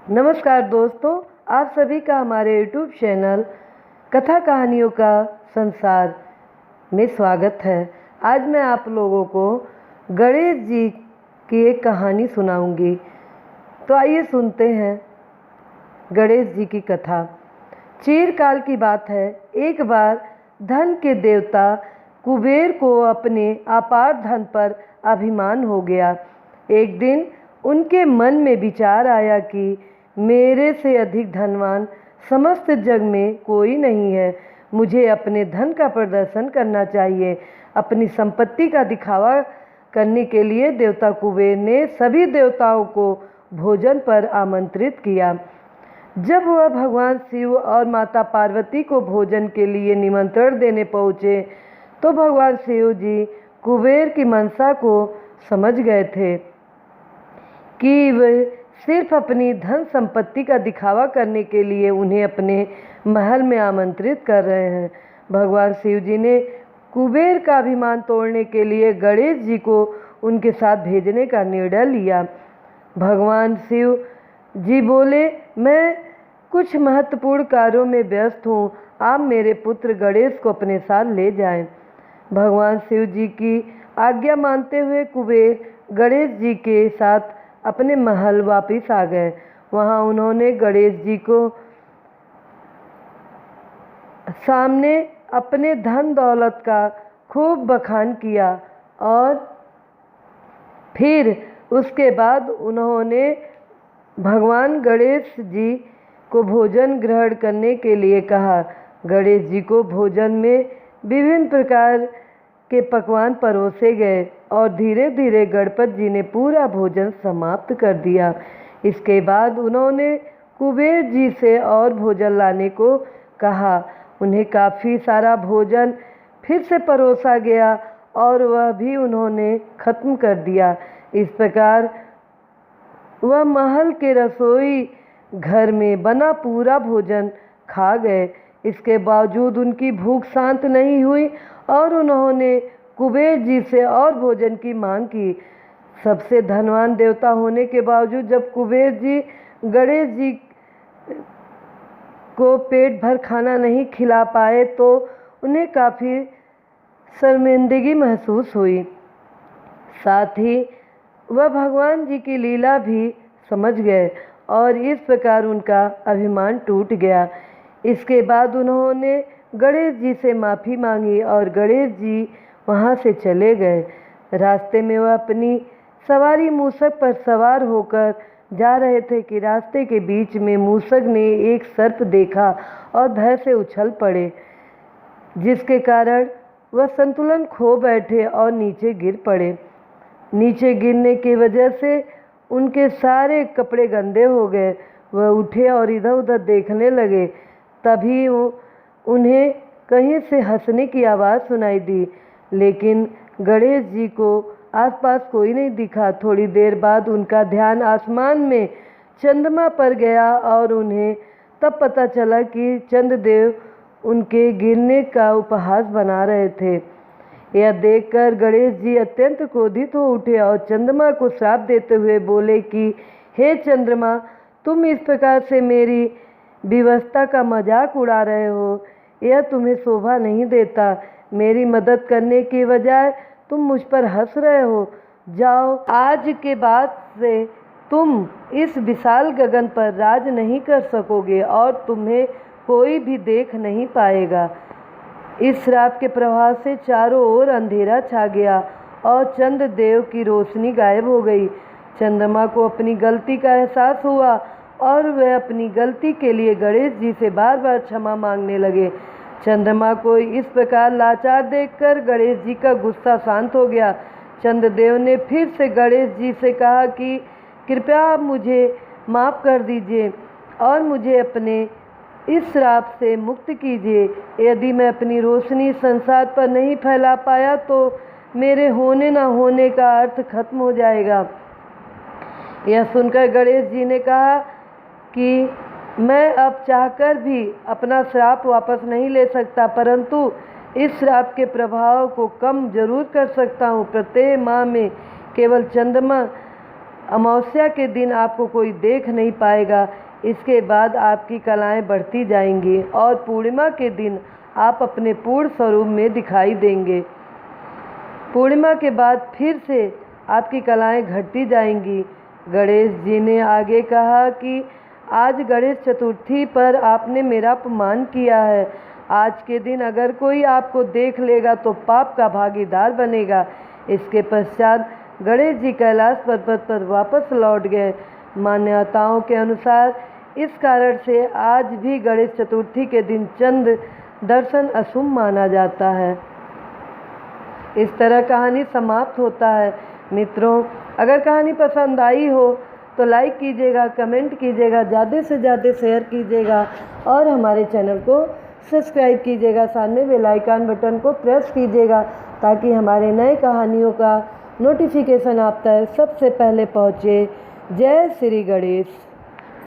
नमस्कार दोस्तों, आप सभी का हमारे YouTube चैनल कथा कहानियों का संसार में स्वागत है। आज मैं आप लोगों को गणेश जी की एक कहानी सुनाऊंगी। तो आइए सुनते हैं गणेश जी की कथा। चिरकाल की बात है, एक बार धन के देवता कुबेर को अपने अपार धन पर अभिमान हो गया। एक दिन उनके मन में विचार आया कि मेरे से अधिक धनवान समस्त जग में कोई नहीं है। मुझे अपने धन का प्रदर्शन करना चाहिए। अपनी संपत्ति का दिखावा करने के लिए देवता कुबेर ने सभी देवताओं को भोजन पर आमंत्रित किया। जब वह भगवान शिव और माता पार्वती को भोजन के लिए निमंत्रण देने पहुँचे तो भगवान शिव जी कुबेर की मनसा को समझ गए थे कि वे सिर्फ अपनी धन संपत्ति का दिखावा करने के लिए उन्हें अपने महल में आमंत्रित कर रहे हैं। भगवान शिव जी ने कुबेर का अभिमान तोड़ने के लिए गणेश जी को उनके साथ भेजने का निर्णय लिया। भगवान शिव जी बोले, मैं कुछ महत्वपूर्ण कार्यों में व्यस्त हूँ, आप मेरे पुत्र गणेश को अपने साथ ले जाएं। भगवान शिव जी की आज्ञा मानते हुए कुबेर गणेश जी के साथ अपने महल वापस आ गए। वहाँ उन्होंने गणेश जी को सामने अपने धन दौलत का खूब बखान किया और फिर उसके बाद उन्होंने भगवान गणेश जी को भोजन ग्रहण करने के लिए कहा। गणेश जी को भोजन में विभिन्न प्रकार के पकवान परोसे गए और धीरे धीरे गणपति जी ने पूरा भोजन समाप्त कर दिया। इसके बाद उन्होंने कुबेर जी से और भोजन लाने को कहा। उन्हें काफ़ी सारा भोजन फिर से परोसा गया और वह भी उन्होंने ख़त्म कर दिया। इस प्रकार वह महल के रसोई घर में बना पूरा भोजन खा गए। इसके बावजूद उनकी भूख शांत नहीं हुई और उन्होंने कुबेर जी से और भोजन की मांग की। सबसे धनवान देवता होने के बावजूद जब कुबेर जी गणेश जी को पेट भर खाना नहीं खिला पाए तो उन्हें काफ़ी शर्मिंदगी महसूस हुई। साथ ही वह भगवान जी की लीला भी समझ गए और इस प्रकार उनका अभिमान टूट गया। इसके बाद उन्होंने गणेश जी से माफ़ी मांगी और गणेश जी वहाँ से चले गए। रास्ते में वह अपनी सवारी मूषक पर सवार होकर जा रहे थे कि रास्ते के बीच में मूषक ने एक सर्प देखा और भय से उछल पड़े, जिसके कारण वह संतुलन खो बैठे और नीचे गिर पड़े। नीचे गिरने की वजह से उनके सारे कपड़े गंदे हो गए। वह उठे और इधर उधर देखने लगे। तभी उन्हें कहीं से हंसने की आवाज़ सुनाई दी, लेकिन गणेश जी को आसपास कोई नहीं दिखा। थोड़ी देर बाद उनका ध्यान आसमान में चंद्रमा पर गया और उन्हें तब पता चला कि चंद्रदेव उनके गिरने का उपहास बना रहे थे। यह देखकर गणेश जी अत्यंत क्रोधित हो उठे और चंद्रमा को श्राप देते हुए बोले कि हे चंद्रमा, तुम इस प्रकार से मेरी व्यवस्था का मजाक उड़ा रहे हो, यह तुम्हें शोभा नहीं देता। मेरी मदद करने की बजाय तुम मुझ पर हंस रहे हो। जाओ, आज के बाद से तुम इस विशाल गगन पर राज नहीं कर सकोगे और तुम्हें कोई भी देख नहीं पाएगा। इस श्राप के प्रभाव से चारों ओर अंधेरा छा गया और चंद्रदेव की रोशनी गायब हो गई। चंद्रमा को अपनी गलती का एहसास हुआ और वह अपनी गलती के लिए गणेश जी से बार बार क्षमा मांगने लगे। चंद्रमा को इस प्रकार लाचार देखकर गणेश जी का गुस्सा शांत हो गया। चंद्रदेव ने फिर से गणेश जी से कहा कि कृपया आप मुझे माफ़ कर दीजिए और मुझे अपने इस श्राप से मुक्त कीजिए। यदि मैं अपनी रोशनी संसार पर नहीं फैला पाया तो मेरे होने न होने का अर्थ खत्म हो जाएगा। यह सुनकर गणेश जी ने कहा कि मैं अब चाहकर भी अपना श्राप वापस नहीं ले सकता, परंतु इस श्राप के प्रभाव को कम जरूर कर सकता हूँ। प्रत्येक माह में केवल चंद्रमा अमावस्या के दिन आपको कोई देख नहीं पाएगा। इसके बाद आपकी कलाएं बढ़ती जाएंगी और पूर्णिमा के दिन आप अपने पूर्ण स्वरूप में दिखाई देंगे। पूर्णिमा के बाद फिर से आपकी कलाएं घटती जाएंगी। गणेश जी ने आगे कहा कि आज गणेश चतुर्थी पर आपने मेरा अपमान किया है। आज के दिन अगर कोई आपको देख लेगा तो पाप का भागीदार बनेगा। इसके पश्चात गणेश जी कैलाश पर्वत पर वापस लौट गए। मान्यताओं के अनुसार इस कारण से आज भी गणेश चतुर्थी के दिन चंद्र दर्शन अशुभ माना जाता है। इस तरह कहानी समाप्त होता है। मित्रों, अगर कहानी पसंद आई हो तो लाइक कीजिएगा, कमेंट कीजिएगा, ज़्यादा से ज़्यादा शेयर कीजिएगा और हमारे चैनल को सब्सक्राइब कीजिएगा। साथ में बेल आइकन बटन को प्रेस कीजिएगा ताकि हमारे नए कहानियों का नोटिफिकेशन आप तक सबसे पहले पहुँचे। जय श्री गणेश।